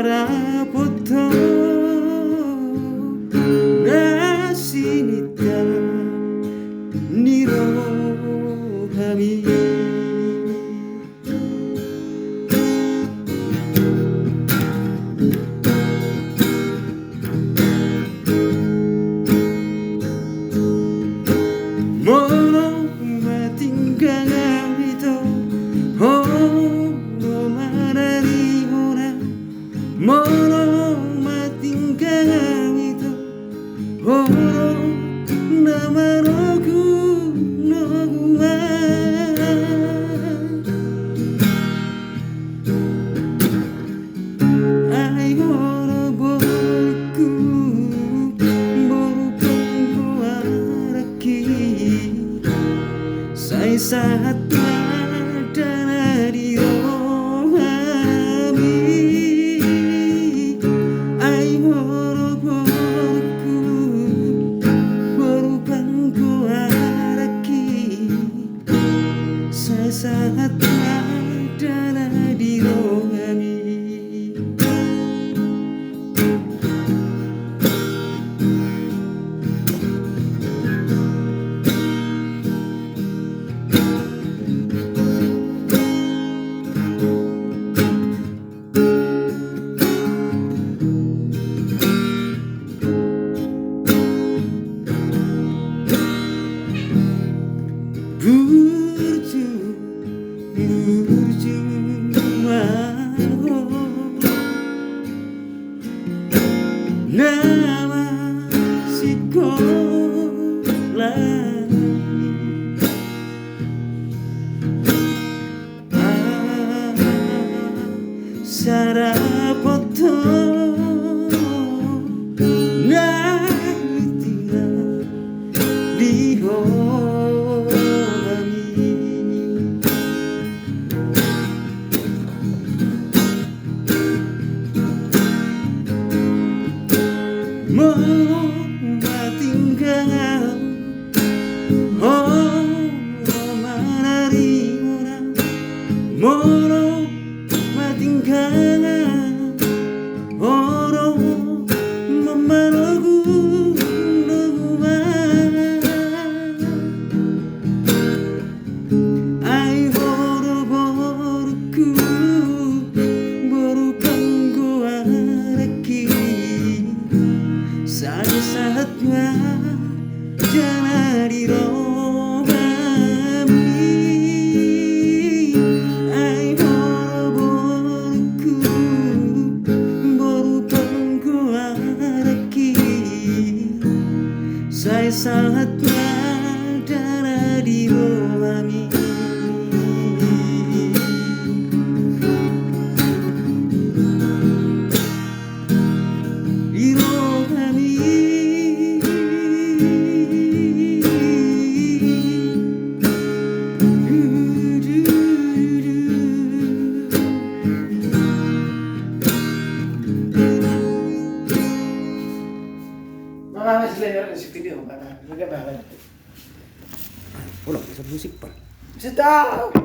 sarapotto nasinita nirohami mono matinggang ito no manari ora mono matinggang ito oro namanoku no ma ai oro boku boru pangko araki sai saat dana di rohami ai oro boku boru pangko araki sai saat dana di rohami nama sekolah sarapotto naritina dihoami mono matinggang oh manari ora mono matinggang oro mamanogu numa ai oro boruku boru kanggo araki saat-saatnya jangan dirohami ai boruku boru pangko araki sai saatnya jangan dirohami Makakasih layer si video mana? Bagaimana? Ulang bisa musik pak. Sedap.